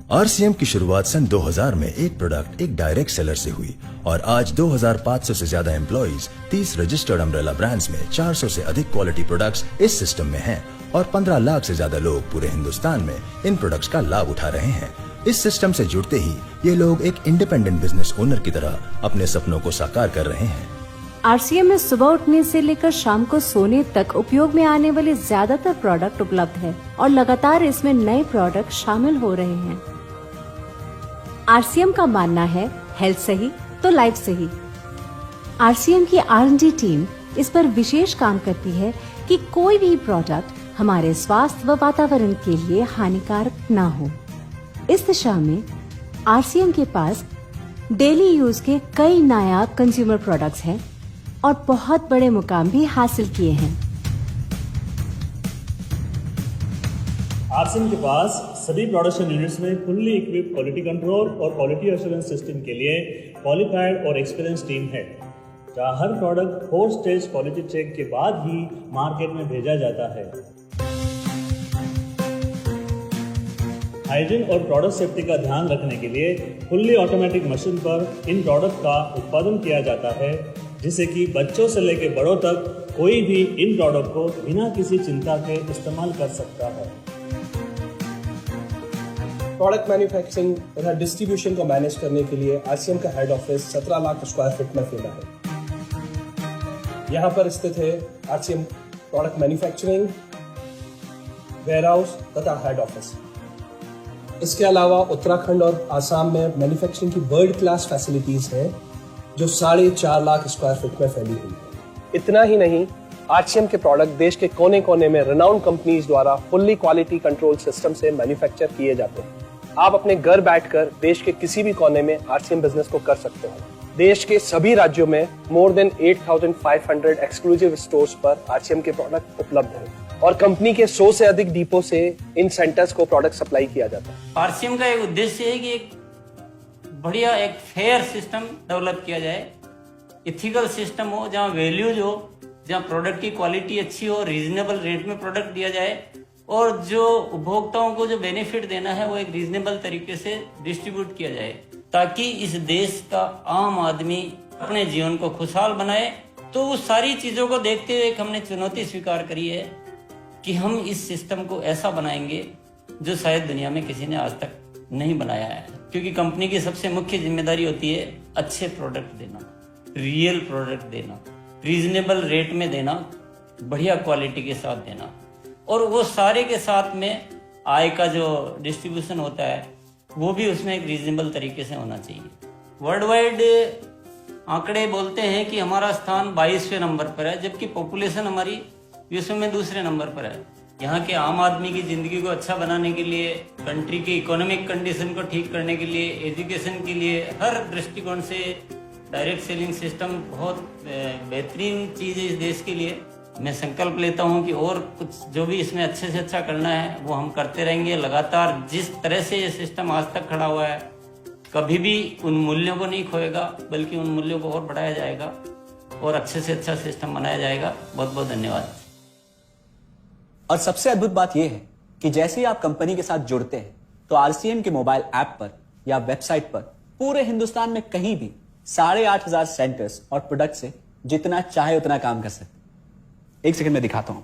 RCM की शुरुआत सन 2000 में एक प्रोडक्ट एक डायरेक्ट सेलर से हुई और आज 2500 से ज्यादा एम्प्लॉइज, 30 रजिस्टर्ड अम्ब्रेला ब्रांड्स में 400 से अधिक क्वालिटी प्रोडक्ट्स इस सिस्टम में हैं और 15 लाख से ज्यादा लोग पूरे हिंदुस्तान में इन प्रोडक्ट्स का लाभ उठा रहे हैं। इस सिस्टम से जुड़ते ही ये लोग एक इंडिपेंडेंट बिजनेस ओनर की तरह अपने सपनों को साकार कर रहे हैं। आरसीएम में सुबह उठने से लेकर शाम को सोने तक उपयोग में आने वाले ज्यादातर प्रोडक्ट उपलब्ध है और लगातार इसमें नए प्रोडक्ट शामिल हो रहे हैं। आरसीएम का मानना है हेल्थ सही तो लाइफ सही। आरसीएम की R&D टीम इस पर विशेष काम करती है कि कोई भी प्रोडक्ट हमारे स्वास्थ्य व वातावरण के लिए हानिकारक न हो। इस दिशा में आरसीएम के पास डेली यूज के कई नायाब कंज्यूमर प्रोडक्ट्स हैं और बहुत बड़े मुकाम भी हासिल किए हैं। आरसीएम के पास सभी प्रोडक्शन यूनिट्स में फुल्ली इक्विप्ड क्वालिटी कंट्रोल और क्वालिटी एश्योरेंस सिस्टम के लिए क्वालिफाइड और एक्सपीरियंस टीम है, जहां हर प्रोडक्ट 4 स्टेज क्वालिटी चेक के बाद ही मार्केट में भेजा जाता है। हाइजीन और प्रोडक्ट सेफ्टी का ध्यान रखने के लिए फुल्ली ऑटोमेटिक मशीन पर इन प्रोडक्ट का उत्पादन किया जाता है, जिससे कि बच्चों से लेकर बड़ों तक कोई भी इन प्रोडक्ट को बिना किसी चिंता के इस्तेमाल कर सकता है। प्रोडक्ट मैन्युफैक्चरिंग तथा डिस्ट्रीब्यूशन को मैनेज करने के लिए आरसीएम का head office 17 lakh square feet में फैला है। यहाँ पर स्थित है आरसीएम प्रोडक्ट मैन्युफैक्चरिंग, वेयरहाउस तथा हेड ऑफिस। इसके अलावा उत्तराखंड और आसाम में मैन्युफैक्चरिंग की वर्ल्ड क्लास फैसिलिटीज हैं, जो 4.5 लाख स्क्वायर फीट में फैली हुई है। इतना ही नहीं, आरसीएम के प्रोडक्ट देश के कोने कोने में रिनाउंड कंपनीज द्वारा फुल्ली क्वालिटी कंट्रोल सिस्टम से मैन्युफैक्चर किए जाते हैं। आप अपने घर बैठकर देश के किसी भी कोने में आरसीएम बिजनेस को कर सकते हो। देश के सभी राज्यों में मोर देन 8,500 एक्सक्लूसिव स्टोर्स पर आरसीएम के प्रोडक्ट उपलब्ध हैं और कंपनी के 100 से अधिक डिपो से इन सेंटर्स को प्रोडक्ट सप्लाई किया जाता है। आरसीएम का एक उद्देश्य है कि एक बढ़िया एक फेयर सिस्टम डेवलप किया जाए, इथिकल सिस्टम हो, जहाँ वैल्यूज हो, जहाँ प्रोडक्ट की क्वालिटी अच्छी हो, रीजनेबल रेट में प्रोडक्ट दिया जाए और जो उपभोक्ताओं को जो बेनिफिट देना है वो एक रीजनेबल तरीके से डिस्ट्रीब्यूट किया जाए, ताकि इस देश का आम आदमी अपने जीवन को खुशहाल बनाए। तो उस सारी चीजों को देखते हुए एक हमने चुनौती स्वीकार करी है कि हम इस सिस्टम को ऐसा बनाएंगे जो शायद दुनिया में किसी ने आज तक नहीं बनाया है, क्योंकि कंपनी की सबसे मुख्य जिम्मेदारी होती है अच्छे प्रोडक्ट देना, रियल प्रोडक्ट देना, रीजनेबल रेट में देना, बढ़िया क्वालिटी के साथ देना, और वो सारे के साथ में आय का जो डिस्ट्रीब्यूशन होता है वो भी उसमें एक रीजनेबल तरीके से होना चाहिए। वर्ल्ड वाइड आंकड़े बोलते हैं कि हमारा स्थान 22वें नंबर पर है, जबकि पॉपुलेशन हमारी विश्व में दूसरे नंबर पर है। यहाँ के आम आदमी की जिंदगी को अच्छा बनाने के लिए, कंट्री की इकोनॉमिक कंडीशन को ठीक करने के लिए, एजुकेशन के लिए, हर दृष्टिकोण से डायरेक्ट सेलिंग सिस्टम बहुत बेहतरीन चीज़ है इस देश के लिए। मैं संकल्प लेता हूँ कि और कुछ जो भी इसमें अच्छे से अच्छा करना है वो हम करते रहेंगे लगातार। जिस तरह से ये सिस्टम आज तक खड़ा हुआ है, कभी भी उन मूल्यों को नहीं खोएगा, बल्कि उन मूल्यों को और बढ़ाया जाएगा और अच्छे से अच्छा सिस्टम बनाया जाएगा। बहुत बहुत धन्यवाद। और सबसे अद्भुत बात यह है कि जैसे ही आप कंपनी के साथ जुड़ते हैं तो आरसीएम के मोबाइल ऐप पर या वेबसाइट पर पूरे हिंदुस्तान में कहीं भी 8,500 सेंटर्स और प्रोडक्ट से जितना चाहे उतना काम कर सकते हैं। एक सेकंड में दिखाता हूं।